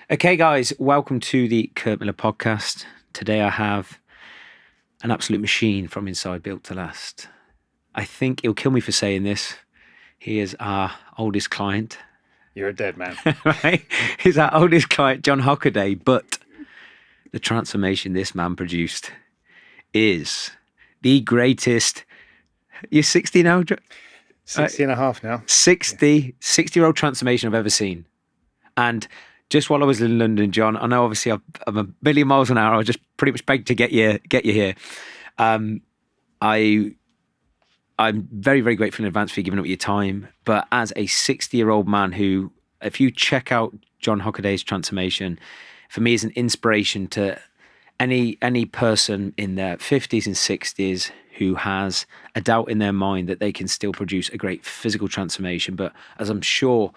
Okay, guys, welcome to the Kirk Miller Podcast. Today I have an absolute machine from inside, built to last. I think he'll kill me for saying this. He is our oldest client. You're a dead man. Right? He's our oldest client, John Hockaday. But the transformation this man produced is the greatest. You're 60 now? 60 and a half now. 60-year-old transformation I've ever seen. And just while I was in London, John, I know obviously I'm a million miles an hour. I just pretty much begged to get you here. I'm very, very grateful in advance for you giving up your time. But as a 60-year-old man who, if you check out John Hockaday's transformation, for me is an inspiration to any person in their 50s and 60s who has a doubt in their mind that they can still produce a great physical transformation. But as I'm sure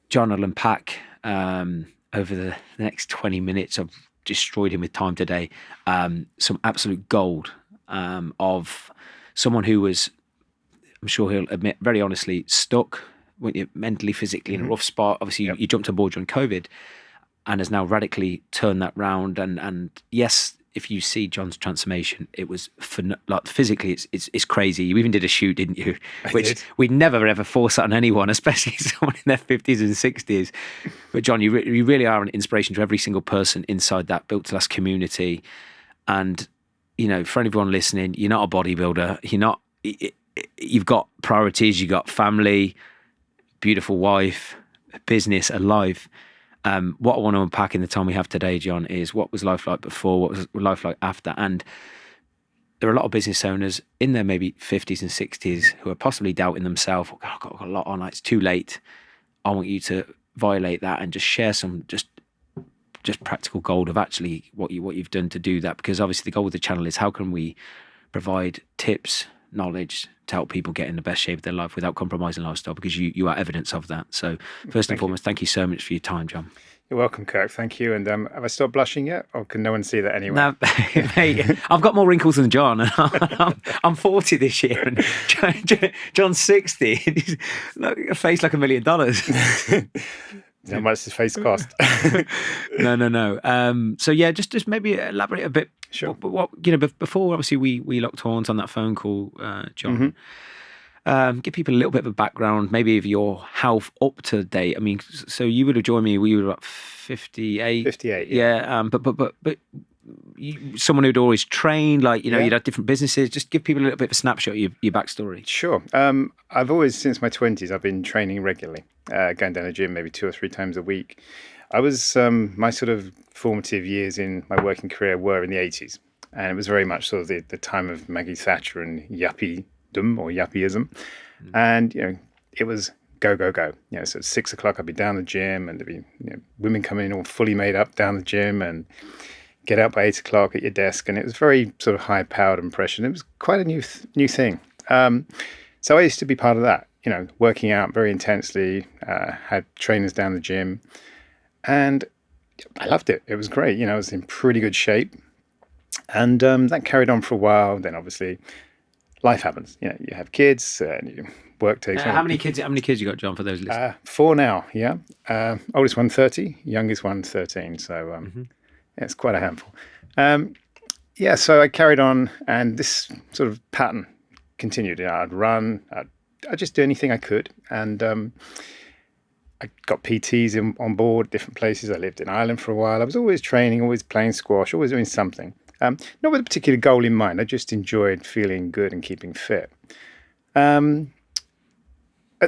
John will unpack over the next 20 minutes, I've destroyed him with time today, some absolute gold of someone who was, I'm sure he'll admit very honestly, stuck, weren't you, mentally, physically in a rough spot. Obviously, you jumped on board during COVID and has now radically turned that round. And yes, if you see John's transformation, it was like physically, it's crazy. You even did a shoot, didn't you? Which we'd never ever force that on anyone, especially someone in their 50s and 60s. But John, you really are an inspiration to every single person inside that Built to Last community. And you know, for anyone listening, you're not a bodybuilder. You've got priorities. You've got family, beautiful wife, business, a life. What I want to unpack in the time we have today, John, is what was life like before, what was life like after. And there are a lot of business owners in their maybe 50s and 60s who are possibly doubting themselves. Oh, God, I've got a lot on, it's too late. I want you to violate that and just share some just practical gold of actually what you've done to do that. Because obviously the goal of the channel is how can we provide tips, knowledge to help people get in the best shape of their life without compromising lifestyle, because you are evidence of that. So first and foremost, thank you so much for your time, John. You're welcome, Kirk. Thank you. And have I stopped blushing yet? Or can no one see that anyway? No, mate, I've got more wrinkles than John. I'm 40 this year and John's 60. He's a face like $1 million. How much does face cost? No. So yeah, just maybe elaborate a bit. Sure. But what before obviously we locked horns on that phone call, John. Give people a little bit of a background, maybe of your health up to date. I mean, so you would have joined me. We were about 58. 58. Yeah. But someone who'd always trained, like you'd had different businesses. Just give people a little bit of a snapshot of your backstory. Sure. I've always, since my 20s, I've been training regularly, going down the gym maybe 2 or 3 times a week. I was my sort of formative years in my working career were in the 80s, and it was very much sort of the time of Maggie Thatcher and yuppiedom or yuppieism, and it was go. So at 6 o'clock I'd be down the gym, and there'd be women coming in all fully made up down the gym, and get out by 8 o'clock at your desk, and it was very sort of high powered impression. It was quite a new thing. So I used to be part of that, working out very intensely, had trainers down the gym. And I loved it. It was great. I was in pretty good shape. And that carried on for a while. Then obviously life happens. You have kids and work takes on. How many kids you got, John, for those listeners? 4 now, yeah. Oldest one 30, youngest one 13. So it's quite a handful. So I carried on, and this sort of pattern continued. I'd run, I'd just do anything I could. And I got PTs on board different places. I lived in Ireland for a while. I was always training, always playing squash, always doing something. Not with a particular goal in mind. I just enjoyed feeling good and keeping fit. At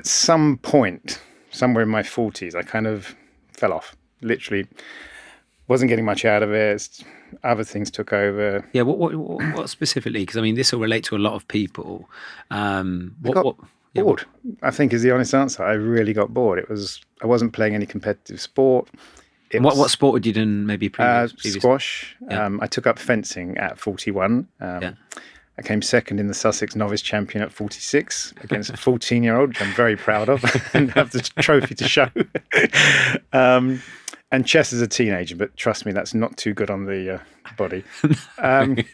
some point, somewhere in my 40s, I kind of fell off. Literally wasn't getting much out of it. Other things took over. Yeah, what specifically? Because I mean, this will relate to a lot of people. Bored, I think, is the honest answer. I really got bored. I wasn't playing any competitive sport. What sport had you done maybe previously? Squash. Yeah. I took up fencing at 41. I came second in the Sussex Novice Champion at 46 against a 14-year-old, which I'm very proud of, and have the trophy to show. And chess as a teenager, but trust me, that's not too good on the body. I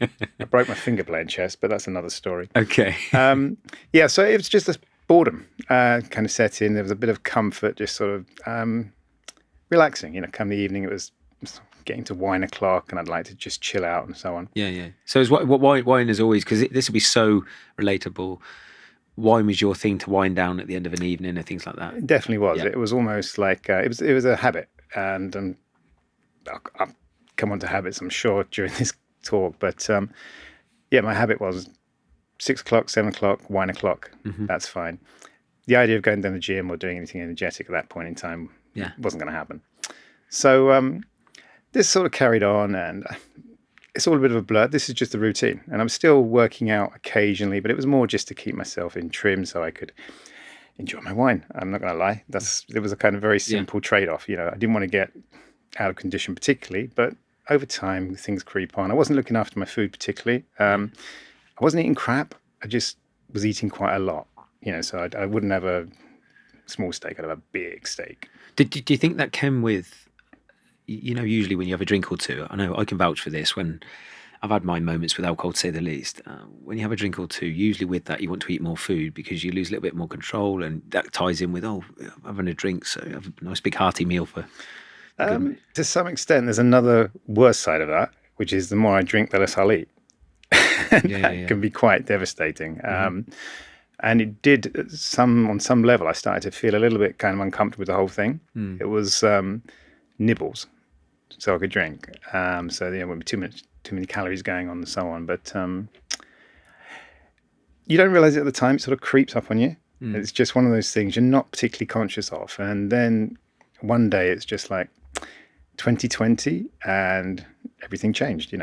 broke my finger playing chess, but that's another story. Okay. So it was just a boredom kind of set in. There was a bit of comfort, just sort of relaxing. Come the evening, it was getting to wine o'clock, and I'd like to just chill out and so on. Yeah. So is what wine is always, because this will be so relatable. Wine was your thing to wind down at the end of an evening and things like that. It definitely was. Yeah. It was almost like it was a habit, and I'll come on to habits, I'm sure, during this talk. But my habit was 6 o'clock, 7 o'clock, wine o'clock. Mm-hmm. That's fine. The idea of going down the gym or doing anything energetic at that point in time wasn't going to happen. So this sort of carried on, and it's all a bit of a blur. This is just a routine, and I'm still working out occasionally, but it was more just to keep myself in trim so I could enjoy my wine. I'm not going to lie. It was a kind of very simple trade-off. I didn't want to get out of condition particularly, but over time things creep on. I wasn't looking after my food particularly. I wasn't eating crap. I just was eating quite a lot. So I wouldn't have a small steak. I'd have a big steak. Do you think that came with, usually when you have a drink or two, I know I can vouch for this, when I've had my moments with alcohol, to say the least, when you have a drink or two, usually with that you want to eat more food because you lose a little bit more control, and that ties in with, I'm having a drink, so have a nice big hearty meal for... To some extent, there's another worse side of that, which is the more I drink, the less I'll eat. That can be quite devastating. Mm-hmm. And it did on some level. I started to feel a little bit kind of uncomfortable with the whole thing. It was nibbles, so I could drink. So there wouldn't be too many calories going on and so on. But you don't realize it at the time. It sort of creeps up on you. It's just one of those things you're not particularly conscious of. And then one day it's just like 2020 and everything changed.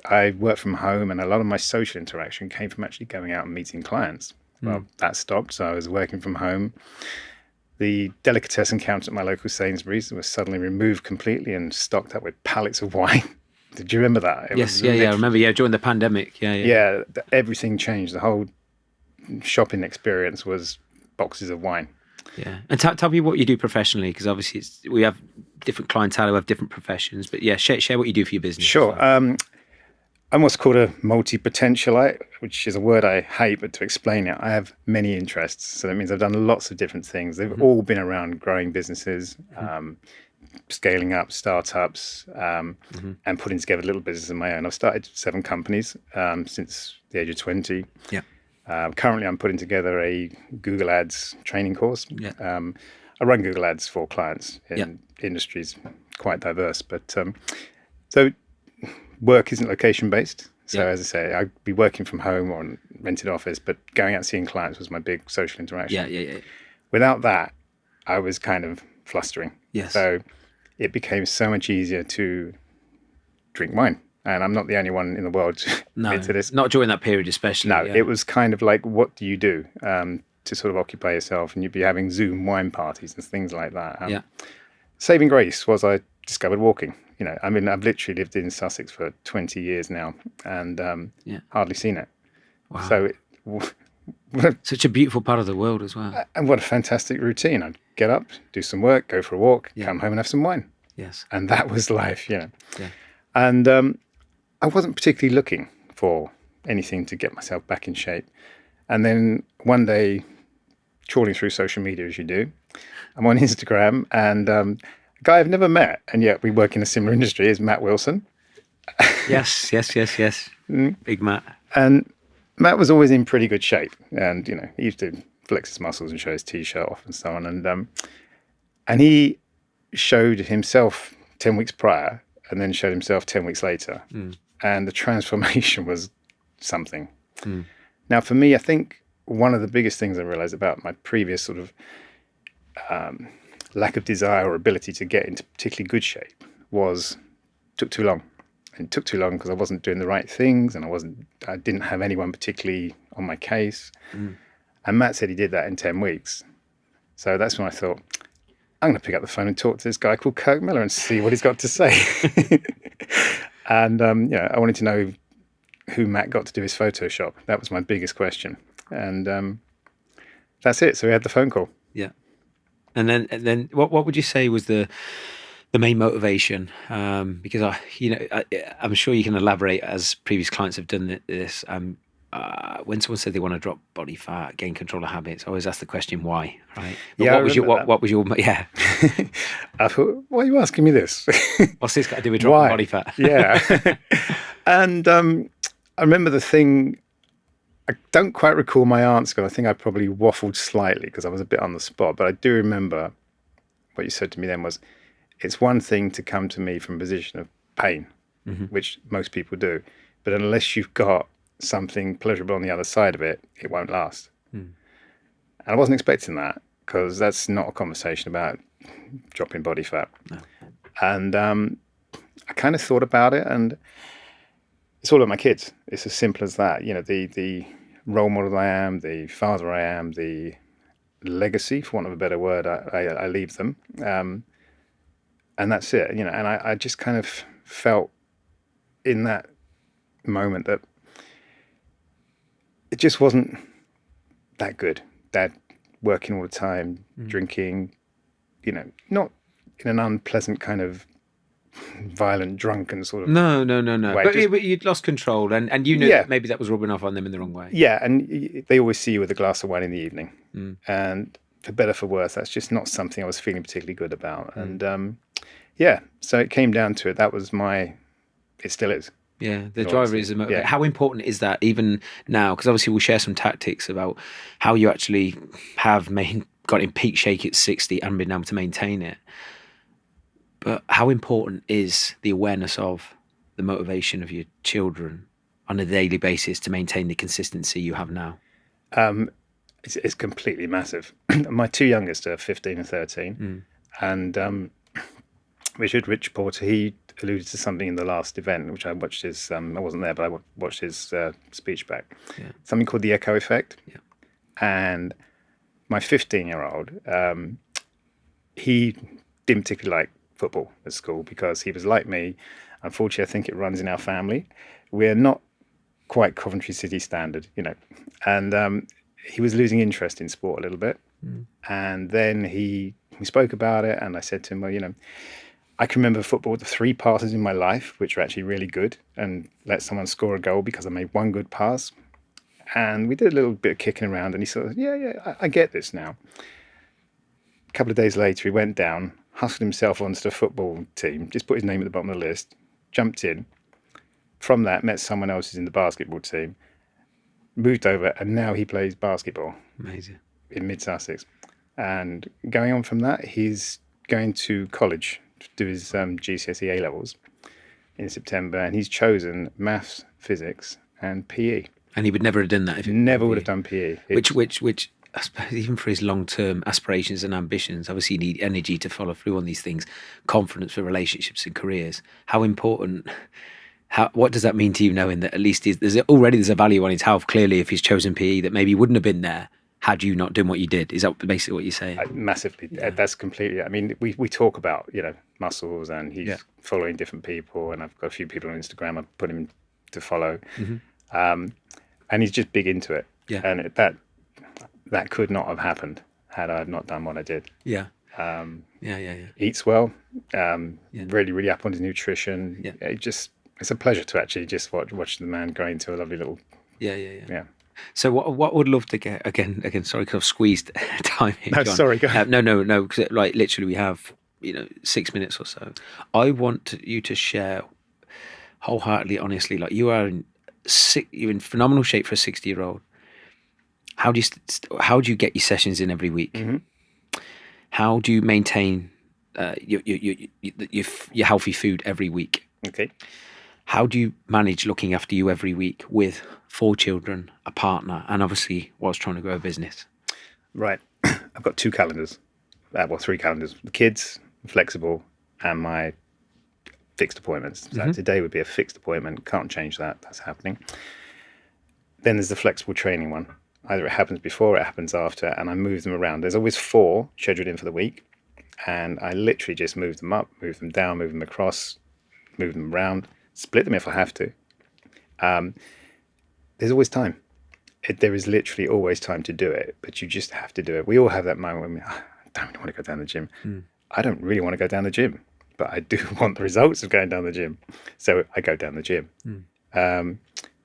I worked from home, and a lot of my social interaction came from actually going out and meeting clients. Well, that stopped, so I was working from home. The delicatessen counter at my local Sainsbury's was suddenly removed completely and stocked up with pallets of wine. Did you remember that? Yes, I remember, during the pandemic. Yeah, everything changed. The whole shopping experience was boxes of wine. Yeah. And tell me what you do professionally, because obviously we have different clientele who have different professions, but share what you do for your business. Sure. I'm what's called a multi-potentialite, which is a word I hate, but to explain it, I have many interests. So that means I've done lots of different things. They've all been around growing businesses, scaling up startups, and putting together little businesses of my own. I've started 7 companies since the age of 20. Yeah. Currently, I'm putting together a Google Ads training course. Yeah. I run Google Ads for clients in industries quite diverse, but so work isn't location based. So as I say, I'd be working from home or in a rented office, but going out seeing clients was my big social interaction. Yeah. Without that, I was kind of flustering. Yes. So it became so much easier to drink wine. And I'm not the only one in the world to admit to this. Not during that period especially. No, it was kind of like, what do you do to sort of occupy yourself? And you'd be having Zoom wine parties and things like that. Saving grace was I discovered walking. I've literally lived in Sussex for 20 years now and hardly seen it. Wow. So such a beautiful part of the world as well. And what a fantastic routine. I'd get up, do some work, go for a walk, come home and have some wine. Yes. And that was life, Yeah. And I wasn't particularly looking for anything to get myself back in shape. And then one day, trawling through social media as you do, I'm on Instagram, and a guy I've never met, and yet we work in a similar industry, is Matt Wilson. Yes. Big Matt. And Matt was always in pretty good shape, and he used to flex his muscles and show his t-shirt off and so on. And he showed himself 10 weeks prior, and then showed himself 10 weeks later, and the transformation was something. Now, for me, I think one of the biggest things I realized about my previous sort of lack of desire or ability to get into particularly good shape took too long. And it took too long because I wasn't doing the right things, and I didn't have anyone particularly on my case. And Matt said he did that in 10 weeks. So that's when I thought, I'm going to pick up the phone and talk to this guy called Kirk Miller and see what he's got to say. And I wanted to know who Matt got to do his Photoshop. That was my biggest question. And that's it. So we had the phone call. Yeah. And then what would you say was the main motivation? Because I'm sure you can elaborate, as previous clients have done this. when someone said they want to drop body fat, gain control of habits, I always ask the question why, right? But Yeah, what was your yeah? I thought, why are you asking me this? What's this got to do with dropping body fat? Yeah. And I remember the thing, I don't quite recall my answer, because I think I probably waffled slightly because I was a bit on the spot, but I do remember what you said to me then was, it's one thing to come to me from a position of pain, which most people do, but unless you've got something pleasurable on the other side of it, it won't last. And I wasn't expecting that, because that's not a conversation about dropping body fat. No. And I kind of thought about it, and it's all about my kids. It's as simple as that. You know, the role model I am, the father I am, the legacy, for want of a better word, I leave them. And that's it, you know. And I just kind of felt in that moment that it just wasn't that good. Dad working all the time, drinking, you know, not in an unpleasant kind of violent, drunken sort of no. way. But you'd lost control, and you knew that maybe that was rubbing off on them in the wrong way. Yeah, and they always see you with a glass of wine in the evening. And for better for worse, that's just not something I was feeling particularly good about. And so it came down to it. That was it still is. Yeah, the driver is a motivator. Yeah. How important is that even now? Because obviously we'll share some tactics about how you actually have got in peak shape at 60 and been able to maintain it. But how important is the awareness of the motivation of your children on a daily basis to maintain the consistency you have now? It's completely massive. My two youngest are 15 and 13. And Rich Porter, he alluded to something in the last event, which I watched his, I wasn't there, but I watched his speech back. Yeah. Something called the echo effect. Yeah. And my 15-year-old, he didn't particularly like football at school because he was like me. Unfortunately, I think it runs in our family. We're not quite Coventry City standard, you know. And he was losing interest in sport a little bit. And then we spoke about it, and I said to him, well, you know, I can remember football with the 3 passes in my life, which were actually really good, and let someone score a goal because I made one good pass. And we did a little bit of kicking around, and he said, I get this now. A couple of days later, he went down, hustled himself onto the football team, just put his name at the bottom of the list, jumped in. From that, met someone else who's in the basketball team, moved over, and now he plays basketball. Amazing. In mid-Sussex. And going on from that, he's going to college to do his GCSE A-levels in September, and he's chosen maths, physics, and PE. And he would never have done that if he never would have done PE. Which I suppose even for his long-term aspirations and ambitions, obviously you need energy to follow through on these things, confidence for relationships and careers. How important, what does that mean to you, knowing that at least there's a value on his health, clearly, if he's chosen PE that maybe wouldn't have been there had you not done what you did? Is that basically what you're saying? Massively. Yeah. That's completely, I mean, we talk about, you know, muscles, and he's following different people, and I've got a few people on Instagram I've put him to follow. And he's just big into it. Yeah. And that could not have happened had I not done what I did. Yeah. Eats well. Really, really up on his nutrition. Yeah. It's a pleasure to actually just watch the man grow into a lovely little. Yeah. So what would love to get again? Sorry, because I've squeezed time here. No, John. Sorry. Go ahead. No. Because like literally we have 6 minutes or so. I want you to share wholeheartedly, honestly, like you're in phenomenal shape for a 60-year-old. How do you get your sessions in every week? How do you maintain your healthy food every week? Okay. How do you manage looking after you every week with 4 children, a partner, and obviously whilst trying to grow a business? Right. I've got 2 calendars. 3 calendars. The kids, flexible, and my fixed appointments. So today would be a fixed appointment. Can't change that. That's happening. Then there's the flexible training one. Either it happens before or it happens after, and I move them around. There's always 4 scheduled in for the week, and I literally just move them up, move them down, move them across, move them around, split them if I have to. There's always time. There is literally always time to do it, but you just have to do it. We all have that moment when I don't really want to go down the gym. I don't really want to go down the gym, but I do want the results of going down the gym. So I go down the gym.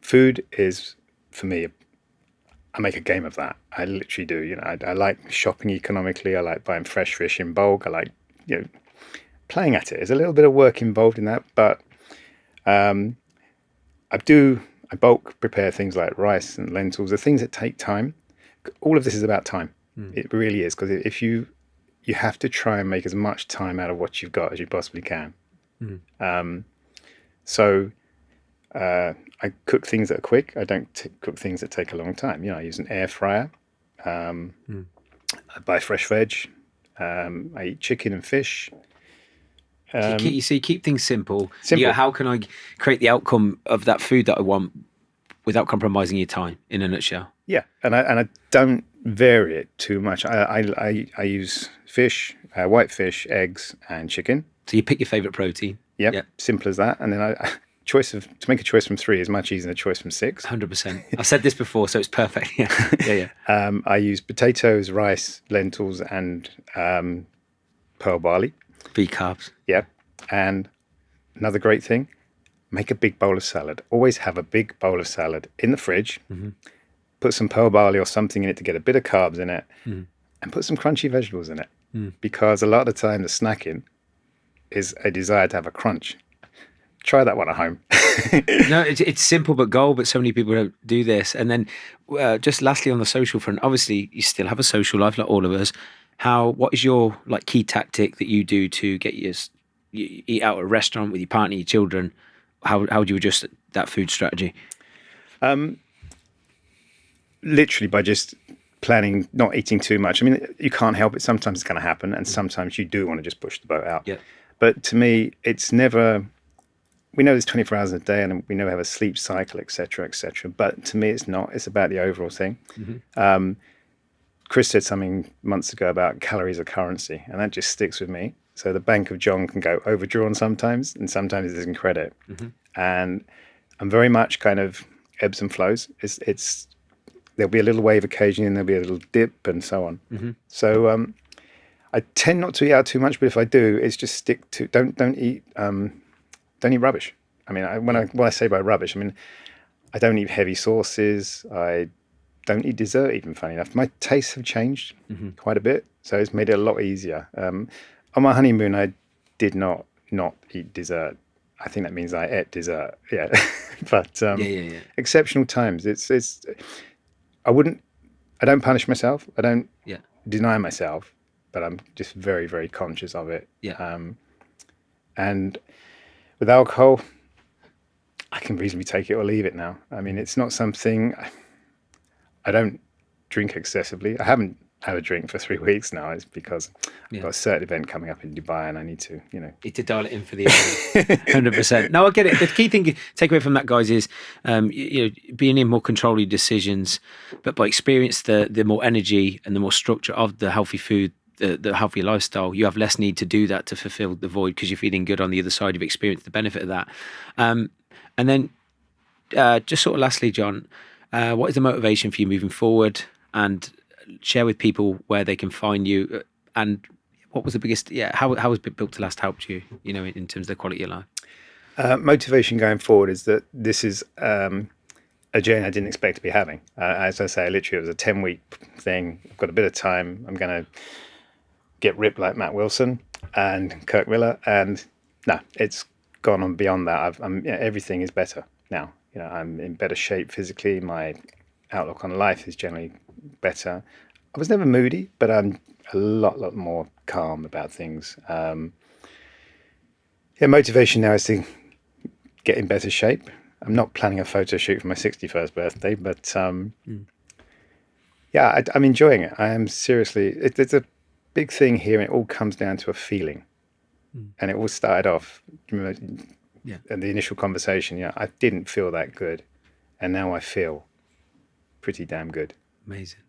Food is for me, I make a game of that. I literally do. You know, I like shopping economically. I like buying fresh fish in bulk. I like, you know, playing at it. There's a little bit of work involved in that, but I bulk prepare things like rice and lentils, the things that take time. All of this is about time. It really is, because if you have to try and make as much time out of what you've got as you possibly can. So I cook things that are quick. I don't cook things that take a long time. You know, I use an air fryer. I buy fresh veg. I eat chicken and fish. You see, keep things simple. Yeah, how can I create the outcome of that food that I want without compromising your time, in a nutshell? Yeah, and I don't vary it too much. I use fish, white fish, eggs, and chicken. So you pick your favorite protein. Yep. Simple as that. And then to make a choice from 3 is much easier than a choice from 6. 100%. I've said this before, so it's perfect. Yeah. I use potatoes, rice, lentils, and pearl barley. B carbs. Yeah. And another great thing, make a big bowl of salad. Always have a big bowl of salad in the fridge. Put some pearl barley or something in it to get a bit of carbs in it, and put some crunchy vegetables in it. Because a lot of the time the snacking is a desire to have a crunch. Try that one at home. No, it's simple but gold, but so many people don't do this. And then just lastly on the social front, obviously you still have a social life like all of us. What is your like key tactic that you do to get you eat out at a restaurant with your partner, your children? How would you adjust that food strategy? Literally by just planning, not eating too much. I mean, you can't help it. Sometimes it's going to happen, and sometimes you do want to just push the boat out. Yeah. But to me, it's never. We know there's 24 hours a day, and we know we have a sleep cycle, etc., etc. But to me, it's not. It's about the overall thing. Chris said something months ago about calories are currency, and that just sticks with me. So the Bank of John can go overdrawn sometimes, and sometimes it doesn't credit. And I'm very much kind of ebbs and flows. It's there'll be a little wave occasionally, and there'll be a little dip, and so on. So I tend not to eat out too much, but if I do, it's just stick to don't eat rubbish. I mean, when I say by rubbish, I mean I don't eat heavy sauces. I don't eat dessert even, funny enough. My tastes have changed quite a bit, so it's made it a lot easier. On my honeymoon, I did not eat dessert. I think that means I ate dessert. Yeah, but exceptional times. It's. I don't punish myself. I don't deny myself, but I'm just very, very conscious of it. Yeah. And with alcohol, I can reasonably take it or leave it now. I mean, it's not something. I don't drink excessively. I haven't had a drink for 3 weeks now. It's because I've got a certain event coming up in Dubai, and I need to, Need to dial it in for the 100%. No, I get it. The key thing to take away from that, guys, is being in more control of your decisions, but by experience, the more energy and the more structure of the healthy food, the healthy lifestyle, you have less need to do that to fulfill the void because you're feeling good on the other side. You've experienced the benefit of that. And then just sort of lastly, John, what is the motivation for you moving forward? And share with people where they can find you, and what was the biggest, how has Built to Last helped you, in terms of the quality of life? Motivation going forward is that this is a journey I didn't expect to be having. As I say, literally it was a 10-week thing. I've got a bit of time. I'm going to get ripped like Matt Wilson and Kirk Miller, and no, it's gone on beyond that. Everything is better now. I'm in better shape physically. My outlook on life is generally better. I was never moody, but I'm a lot more calm about things. Motivation now is to get in better shape. I'm not planning a photo shoot for my 61st birthday, but I'm enjoying it. I am seriously. It's a big thing here, and it all comes down to a feeling. And it all started off. In the initial conversation, I didn't feel that good, and now I feel pretty damn good. Amazing.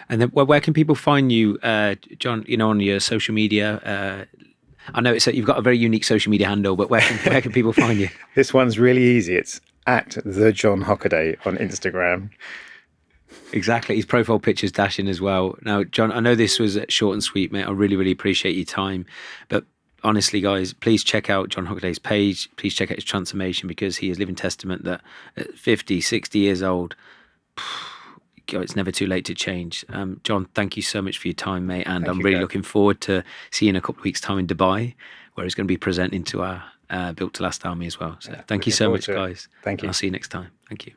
And then where can people find you, John, on your social media? I know you've got a very unique social media handle, but where can people find you? This one's really easy. It's at the John Hockaday on Instagram. Exactly. His profile picture's dashing as well. Now, John, I know this was short and sweet, mate. I really, really appreciate your time. But honestly, guys, please check out John Hockaday's page. Please check out his transformation, because he is living testament that at 50, 60 years old, it's never too late to change. John, thank you so much for your time, mate. And I'm you, really Kirk. looking forward to seeing you in a couple of weeks' time in Dubai, where he's going to be presenting to our Built to Last Army as well. So thank you so much, guys. Thank you. I'll see you next time. Thank you.